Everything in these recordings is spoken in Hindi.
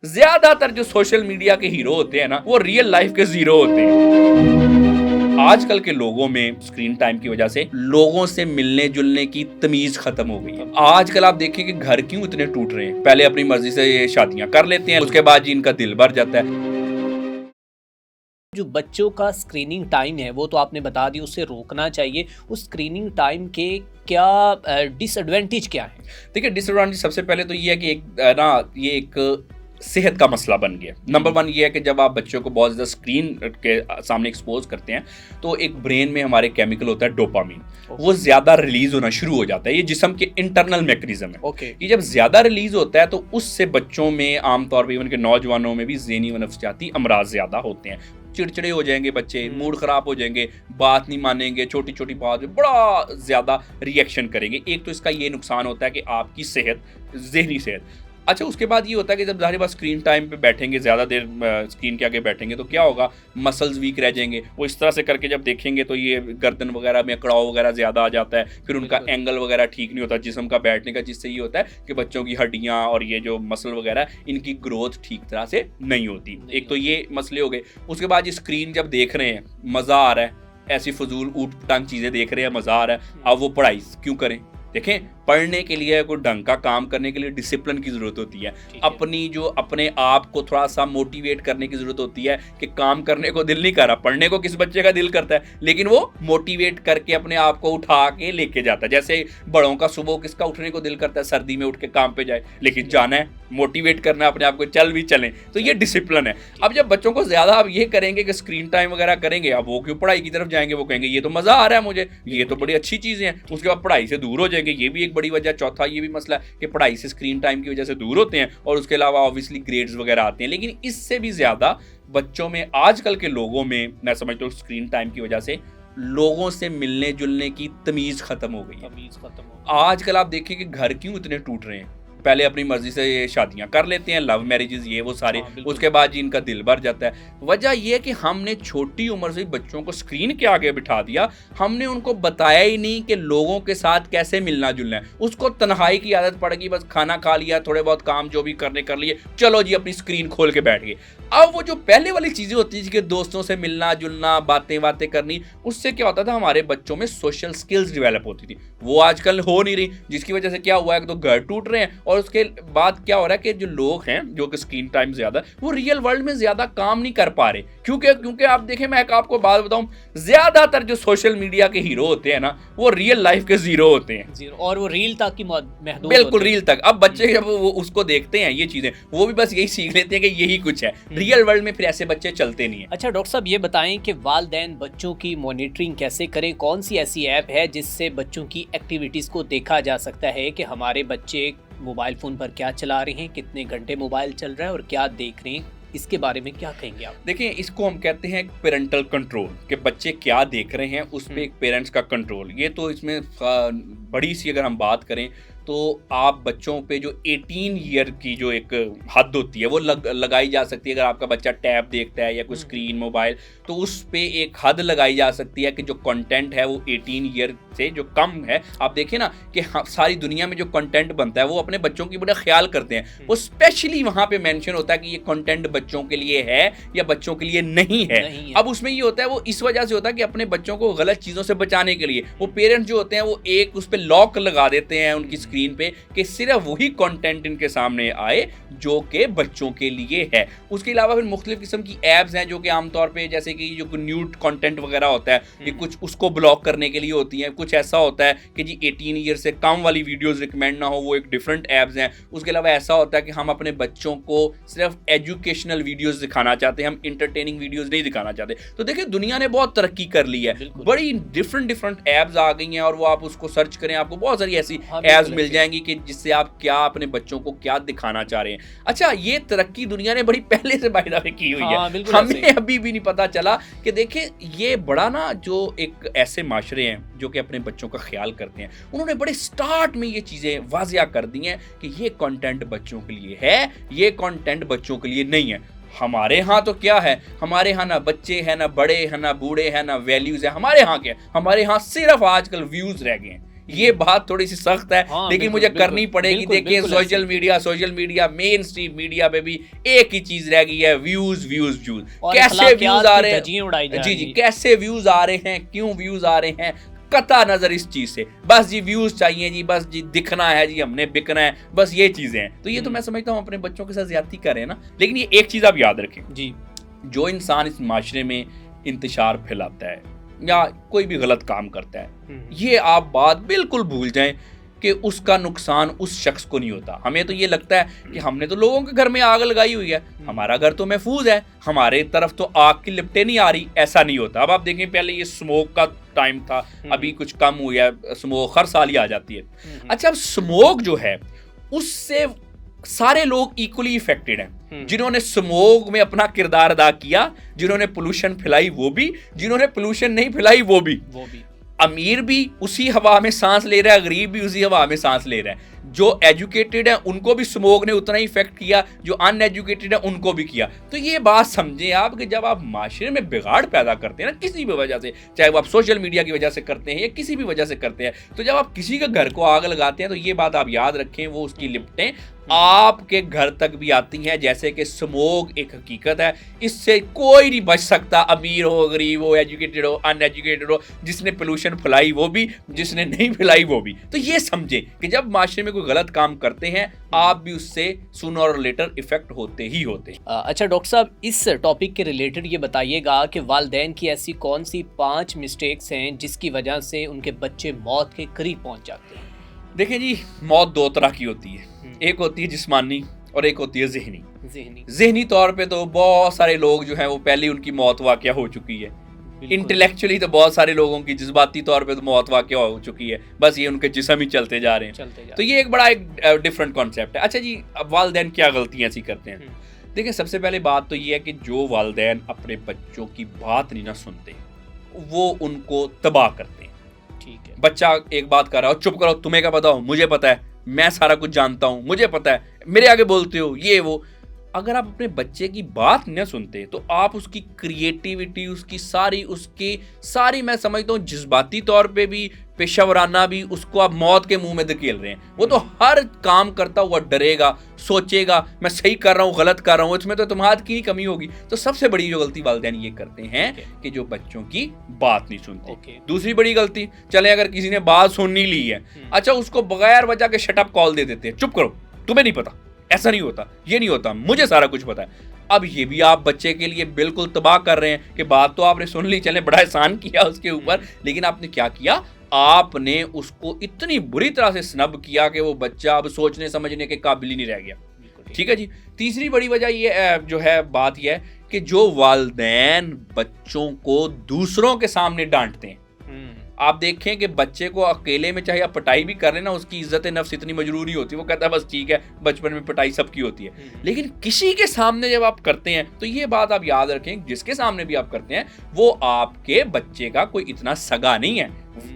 ज्यादातर जो सोशल मीडिया के हीरो होते हैं ना, वो रियल लाइफ के जीरो होते हैं। आजकल के लोगों में स्क्रीन टाइम की वजह से लोगों से मिलने जुलने की तमीज खत्म हो गई है। आजकल आप देखिए कि घर क्यों इतने टूट रहे हैं। पहले अपनी मर्जी से ये शादियां कर लेते हैं, उसके बाद जी इनका दिल भर जाता है। जो बच्चों का स्क्रीनिंग टाइम है वो तो आपने बता दी, उसे रोकना चाहिए। उस स्क्रीनिंग टाइम के क्या डिसएडवांटेज क्या है? देखिए, डिसएडवांटेज सबसे पहले तो ये है कि ये एक सेहत का मसला बन गया। नंबर वन ये है कि जब आप बच्चों को बहुत ज़्यादा स्क्रीन के सामने एक्सपोज करते हैं तो एक ब्रेन में हमारे केमिकल होता है डोपामीन, वो ज़्यादा रिलीज होना शुरू हो जाता है। ये जिस्म के इंटरनल मैकेनिज्म है। ये जब ज़्यादा रिलीज होता है तो उससे बच्चों में, आमतौर पर इवन के नौजवानों में भी ज़हनी व नफ्सियाती अमराज ज़्यादा होते हैं। चिड़चिड़े हो जाएंगे बच्चे, मूड खराब हो जाएंगे, बात नहीं मानेंगे, छोटी छोटी बात में बड़ा ज़्यादा रिएक्शन करेंगे। एक तो इसका ये नुकसान होता है कि आपकी सेहत, ज़हनी सेहत। अच्छा, उसके बाद ये होता है कि जब ज़ाहिर बात स्क्रीन टाइम पे बैठेंगे, ज़्यादा देर स्क्रीन के आगे बैठेंगे तो क्या होगा, मसल्स वीक रह जाएंगे। वो इस तरह से करके जब देखेंगे तो ये गर्दन वगैरह में कड़ाव वगैरह ज़्यादा आ जाता है, फिर उनका एंगल वगैरह ठीक नहीं होता जिस्म का बैठने का, जिससे ये होता है कि बच्चों की हड्डियाँ और ये जो मसल वगैरह इनकी ग्रोथ ठीक तरह से नहीं होती। एक तो ये मसले हो गए। उसके बाद ये स्क्रीन जब देख रहे हैं, मज़ा आ रहा है, ऐसी फजूल ऊट पटांग चीज़ें देख रहे हैं, मज़ा आ रहा है, अब वो पढ़ाई क्यों करें? देखें, पढ़ने के लिए, कोई ढंग का काम करने के लिए डिसिप्लिन की ज़रूरत होती है। अपने आप को थोड़ा सा मोटिवेट करने की ज़रूरत होती है कि काम करने को दिल नहीं कर रहा। पढ़ने को किस बच्चे का दिल करता है, लेकिन वो मोटिवेट करके अपने आप को उठा के लेके जाता है। जैसे बड़ों का सुबह किसका उठने को दिल करता है, सर्दी में उठ के काम पे जाए, लेकिन जाना है, मोटिवेट करना है अपने आप को, चल भी चलें। तो ये डिसिप्लिन है। अब जब बच्चों को ज़्यादा आप ये करेंगे कि स्क्रीन टाइम वगैरह करेंगे, अब वो क्यों पढ़ाई की तरफ जाएंगे? वो कहेंगे ये तो मज़ा आ रहा है मुझे, ये तो बड़ी अच्छी चीज़ें हैं। उसके बाद पढ़ाई से दूर हो जाएंगे, ये भी एक बड़ी वजह। चौथा ये भी मसला है कि पढ़ाई से, स्क्रीन टाइम की वजह से दूर होते हैं, और उसके अलावा ऑब्वियसली ग्रेड्स वगैरह आते हैं। लेकिन इससे भी ज़्यादा बच्चों में, आजकल के लोगों में, मैं समझता हूँ स्क्रीन टाइम की वजह से लोगों से मिलने जुलने की तमीज़ खत्म हो गई है। आजकल आप देखिए कि घर क्यों इतने टूट रहे हैं। पहले अपनी मर्जी से ये शादियां कर लेते हैं, लव मैरिजेस, ये वो सारे, उसके बाद जी इनका दिल भर जाता है। वजह यह है कि हमने छोटी उम्र से बच्चों को स्क्रीन के आगे बिठा दिया। हमने उनको बताया ही नहीं कि लोगों के साथ कैसे मिलना जुलना है। उसको तन्हाई की आदत पड़ गई, बस खाना खा लिया, थोड़े बहुत काम जो भी करने कर लिए, चलो जी अपनी स्क्रीन खोल के बैठ गए। अब वो जो पहले वाली चीज़ें होती थी कि दोस्तों से मिलना जुलना, बातें बातें करनी, उससे क्या होता था, हमारे बच्चों में सोशल स्किल्स डेवलप होती थी। वो आजकल हो नहीं रही, जिसकी वजह से क्या हुआ है कि तो घर टूट रहे हैं, और उसके बाद क्या हो रहा है कि जो लोग हैं, जो कि स्क्रीन टाइम ज़्यादा, वो रियल वर्ल्ड में ज़्यादा काम नहीं कर पा रहे। क्योंकि आप देखें, मैं आपको बात बताऊं, ज़्यादातर जो सोशल मीडिया के हीरो होते हैं ना, वो रियल लाइफ के जीरो होते हैं, और वो रील तक की महदूद, बिल्कुल रील तक। अब बच्चे जब वो उसको देखते हैं, ये चीज़ें, वो भी बस यही सीख लेते हैं कि यही कुछ है। रियल वर्ल्ड में फिर ऐसे बच्चे चलते नहीं है। अच्छा डॉक्टर साहब, ये बताएं कि वालिदैन बच्चों की मॉनिटरिंग कैसे करें? कौन सी ऐसी ऐप है जिससे बच्चों की एक्टिविटीज़ को देखा जा सकता है कि हमारे बच्चे मोबाइल फ़ोन पर क्या चला रहे हैं, कितने घंटे मोबाइल चल रहा है और क्या देख रहे हैं? इसके बारे में क्या कहेंगे आप? देखिए, इसको हम कहते हैं पेरेंटल कंट्रोल, कि बच्चे क्या देख रहे हैं उस पर एक पेरेंट्स का कंट्रोल। ये तो इसमें बड़ी सी अगर हम बात करें तो आप बच्चों पे जो 18 ईयर की जो एक हद होती है वो लगाई जा सकती है। अगर आपका बच्चा टैब देखता है या कोई स्क्रीन मोबाइल, तो उस पे एक हद लगाई जा सकती है कि जो कंटेंट है वो 18 ईयर से जो कम है। आप देखें ना कि सारी दुनिया में जो कंटेंट बनता है वो अपने बच्चों की बड़ा ख्याल करते हैं। वो स्पेशली वहाँ पे मेंशन होता है कि ये कंटेंट बच्चों के लिए है या बच्चों के लिए नहीं है। अब उसमें ये होता है, वो इस वजह से होता है कि अपने बच्चों को गलत चीज़ों से बचाने के लिए वो पेरेंट्स जो होते हैं वो एक उस पर लॉक लगा देते हैं उनकी स्क्रीन पे, कि सिर्फ वही कंटेंट इनके सामने आए जो कि बच्चों के लिए है। उसके अलावा फिर मुख्तलिफ किस्म की ऐप्स हैं जो कि आमतौर पे, जैसे कि जो न्यूड कंटेंट वगैरह होता है, ये कुछ उसको ब्लॉक करने के लिए होती हैं। कुछ ऐसा होता है कि जी 18 ईयर से कम वाली वीडियोस रिकमेंड ना हो, वो एक डिफरेंट ऐप्स हैं। उसके अलावा ऐसा होता है कि हम अपने बच्चों को सिर्फ एजुकेशनल वीडियोस दिखाना चाहते हैं, हम इंटरटेनिंग वीडियोस नहीं दिखाना चाहते। तो देखिए, दुनिया ने बहुत तरक्की कर ली है, बड़ी डिफरेंट ऐप्स आ गई हैं, और वो आप उसको सर्च करें, आपको बहुत सारी ऐसी ऐप्स मिल जाएंगी कि जिससे आप क्या अपने बच्चों को क्या दिखाना चाह रहे हैं। अच्छा, ये तरक्की दुनिया ने बड़ी पहले से बाय द वे की हुई है, हमें अभी भी नहीं पता चला कि देखिए ये बड़ा ना, जो एक ऐसे माशरे हैं जो कि अपने बच्चों का ख्याल करते हैं, उन्होंने बड़े स्टार्ट में ये चीज़ें वाज़िया कर दी हैं कि ये कंटेंट बच्चों के लिए है, ये कंटेंट बच्चों के लिए नहीं है। हमारे यहाँ तो क्या है, हमारे यहाँ ना बच्चे हैं, ना बड़े हैं, ना बूढ़े हैं, ना वैल्यूज़ है। हमारे यहाँ क्या है, हमारे यहाँ सिर्फ आजकल व्यूज़ रह गए हैं। ये बात थोड़ी सी सख्त है, हाँ, लेकिन मुझे करनी पड़ेगी। देखिए social media main stream media पे भी एक ही चीज रह गई है, व्यूज व्यूज व्यूज। कैसे व्यूज आ रहे हैं, जी कैसे व्यूज आ रहे हैं, क्यों व्यूज आ रहे हैं, कता नजर इस चीज से, बस जी व्यूज चाहिए जी, बस जी दिखना है जी, हमने बिकना है, बस ये चीजें हैं। तो ये तो मैं समझता हूँ अपने बच्चों के साथ ज्यादती कर रहे हैं ना। लेकिन ये एक चीज आप याद रखें जी, जो इंसान इस माशरे में इंतशार फैलाता है या कोई भी गलत काम करता है, ये आप बात बिल्कुल भूल जाएं कि उसका नुकसान उस शख्स को नहीं होता। हमें तो ये लगता है कि हमने तो लोगों के घर में आग लगाई हुई है, हमारा घर तो महफूज है, हमारे तरफ तो आग की लिपटें नहीं आ रही। ऐसा नहीं होता। अब आप देखें, पहले ये स्मोक का टाइम था, अभी कुछ कम हुआ है, स्मोक हर साल ही आ जाती है। अच्छा, अब स्मोक जो है उससे सारे लोग इक्वली इफेक्टेड हैं। जिन्होंने स्मोक में अपना किरदार अदा किया, जिन्होंने पोल्यूशन फैलाई वो भी, जिन्होंने पोल्यूशन नहीं फैलाई वो भी। अमीर भी उसी हवा में सांस ले रहा है, गरीब भी उसी हवा में सांस ले रहा है। जो एजुकेटेड है उनको भी स्मोक ने उतना ही इफेक्ट किया, जो अनएजुकेटेड है उनको भी किया। तो ये बात समझें आप कि जब आप माशरे में बिगाड़ पैदा करते हैं ना किसी भी वजह से, चाहे वो आप सोशल मीडिया की वजह से करते हैं या किसी भी वजह से करते हैं, तो जब आप किसी के घर को आग लगाते हैं तो ये बात आप याद रखें, वो उसकी लिपटें आपके घर तक भी आती हैं। जैसे कि स्मोक एक हकीकत है, इससे कोई नहीं बच सकता, अमीर हो, गरीब हो, एजुकेटेड हो, अनएजुकेटेड हो, जिसने पोल्यूशन फैलाई वो भी, जिसने नहीं फैलाई वो भी। तो ये समझे कि जब माशरे में कोई गलत काम करते हैं आप भी उससे सूनर और लेटर इफेक्ट होते ही होते हैं। अच्छा डॉक्टर साहब, इस टॉपिक के रिलेटेड ये बताइएगा कि वालिदैन की ऐसी कौन सी 5 मिस्टेक्स हैं जिसकी वजह से उनके बच्चे मौत के करीब पहुंच जाते हैं? देखिए जी, मौत दो तरह की होती है, एक होती है जिस्मानी और एक होती है ज़हनी तौर पे तो बहुत सारे लोग जो हैं वो पहले उनकी मौत वाक़या हो चुकी है। इंटेलेक्चुअली तो बहुत सारे लोगों की जज्बाती तौर पे तो मौत वाक़या हो चुकी है, बस ये उनके जिस्म ही चलते जा रहे हैं। तो ये एक बड़ा एक डिफरेंट कॉन्सेप्ट है। अच्छा जी, अब वालिदैन क्या गलतियाँ ऐसी करते हैं? देखिए, सबसे पहले बात तो ये है कि जो वालिदैन अपने बच्चों की बात नहीं ना सुनते वो उनको तबाह करते हैं। ठीक है, बच्चा एक बात कर रहा हो, चुप करो, तुम्हें क्या पता हो, मुझे पता है, मैं सारा कुछ जानता हूं, मुझे पता है, मेरे आगे बोलते हो, ये वो। अगर आप अपने बच्चे की बात न सुनते तो आप उसकी क्रिएटिविटी, उसकी सारी मैं समझता हूँ जज्बाती तौर पे भी, पेशावराना भी, उसको आप मौत के मुंह में धकेल रहे हैं। वो तो हर काम करता हुआ डरेगा, सोचेगा मैं सही कर रहा हूँ, गलत कर रहा हूँ, इसमें तो तुम्हारी की कमी होगी। तो सबसे बड़ी जो गलती वालिदैन ये करते हैं कि जो बच्चों की बात नहीं सुनते। दूसरी बड़ी गलती, चले अगर किसी ने बात सुन ही ली है, अच्छा उसको बगैर वजह के शट अप कॉल दे देते हैं, चुप करो, तुम्हें नहीं पता, ऐसा नहीं होता, ये नहीं होता, मुझे सारा कुछ पता है। अब ये भी आप बच्चे के लिए बिल्कुल तबाह कर रहे हैं कि बात तो आपने सुन ली, चले बड़ा एहसान किया उसके ऊपर, लेकिन आपने क्या किया, आपने उसको इतनी बुरी तरह से स्नब किया कि वो बच्चा अब सोचने समझने के काबिल ही नहीं रह गया। ठीक है जी। तीसरी बड़ी वजह ये जो है, बात यह है कि जो वालिदैन बच्चों को दूसरों के सामने डांटते हैं, आप देखें कि बच्चे को अकेले में चाहे आप पिटाई भी कर लेना, उसकी इज्जत नफ्स इतनी मजरूरी होती है, वो कहता है बस ठीक है, बचपन में पिटाई सबकी होती है। लेकिन किसी के सामने जब आप करते हैं तो ये बात आप याद रखें, जिसके सामने भी आप करते हैं वो आपके बच्चे का कोई इतना सगा नहीं है,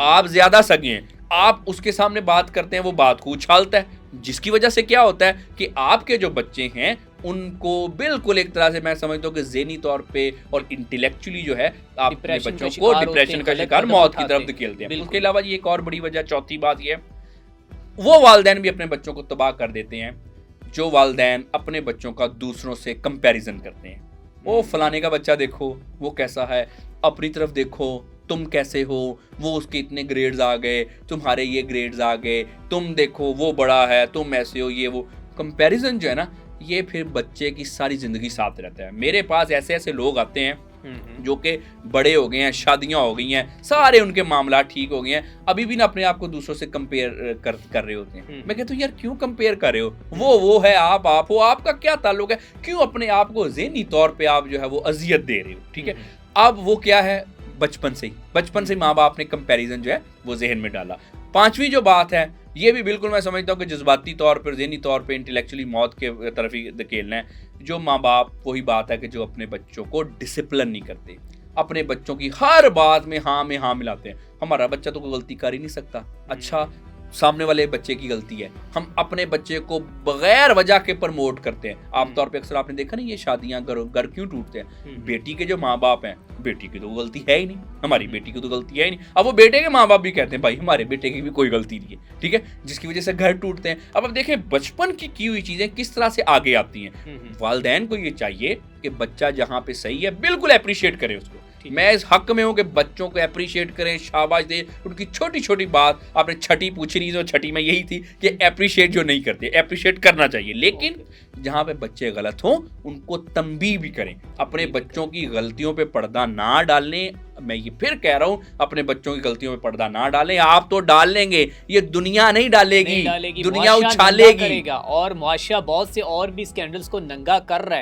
आप ज्यादा सगे हैं। आप उसके सामने बात करते हैं, वो बात को उछालता है, जिसकी वजह से क्या होता है कि आपके जो बच्चे हैं उनको बिल्कुल एक तरह से मैं समझता हूँ कि ज़हनी तौर पे और इंटेलेक्चुअली जो है आप अपने बच्चों को डिप्रेशन का शिकार, मौत की तरफ धकेलते हैं। उसके अलावा ये एक और बड़ी वजह, चौथी बात ये है, वो वालिदैन भी अपने बच्चों को तबाह कर देते हैं जो वालिदैन अपने बच्चों का दूसरों से कंपैरिजन करते हैं। वो फलाने का बच्चा देखो वो कैसा है, अपनी तरफ देखो तुम कैसे हो, वो उसके इतने ग्रेड्स आ गए, तुम्हारे ये ग्रेड्स आ गए, तुम देखो वो बड़ा है, तुम ऐसे हो, ये वो। कंपैरिजन जो है ना, ये फिर बच्चे की सारी जिंदगी साथ रहता है। मेरे पास ऐसे ऐसे लोग आते हैं जो कि बड़े हो गए हैं, शादियां हो गई हैं, सारे उनके मामला ठीक हो गए हैं, अभी भी ना अपने आप को दूसरों से कंपेयर कर रहे होते हैं। मैं कहता हूँ यार क्यों कंपेयर कर रहे हो, वो है, आप हो, आपका क्या ताल्लुक है, क्यों अपने आप को ज़हनी तौर पे आप जो है वो अजियत दे रहे हो। ठीक है, अब वो क्या है, बचपन से माँ बाप ने कंपैरिजन जो है वो जहन में डाला। पांचवी जो बात है, ये भी बिल्कुल मैं समझता हूँ कि जज्बाती तौर पर, ज़हनी तौर पे, इंटेलेक्चुअली मौत के तरफ ही धकेलना है। जो माँ बाप, वही बात है कि जो अपने बच्चों को डिसिप्लिन नहीं करते, अपने बच्चों की हर बात में हाँ मिलाते हैं। हमारा बच्चा तो कोई गलती कर ही नहीं सकता, अच्छा सामने वाले बच्चे की गलती है, हम अपने बच्चे को बगैर वजह के प्रमोट करते हैं। आमतौर पे अक्सर आपने देखा नहीं, ये शादियां घर क्यों टूटते हैं? बेटी के जो माँ बाप हैं, बेटी की तो गलती है ही नहीं, हमारी बेटी की तो गलती है ही नहीं। अब वो बेटे के माँ बाप भी कहते हैं भाई हमारे बेटे की भी कोई गलती नहीं है, ठीक है, जिसकी वजह से घर टूटते हैं। अब देखें बचपन की हुई चीजें किस तरह से आगे आती हैं। वालिदैन को ये चाहिए कि बच्चा जहाँ पे सही है बिल्कुल अप्रिशिएट करे उसको। मैं इस हक में हूं कि बच्चों को अप्रिशिएट करें, शाबाश दें, उनकी छोटी छोटी बात। आपने छठी पूछी नहीं, तो छठी में यही थी कि अप्रिशिएट जो नहीं करते, अप्रिशिएट करना चाहिए, लेकिन जहां पे बच्चे गलत हों उनको तंबीह भी करें। अपने बच्चों की गलतियों पे पर्दा ना डालें। मैं ये फिर कह रहा हूं, अपने बच्चों की गलतियों पे पर्दा ना डालें। आप तो डाल लेंगे, ये दुनिया नहीं डालेगी, दुनिया उछालेगी। और मुआशरा बहुत से और भी स्कैंडल्स को नंगा कर रहा है।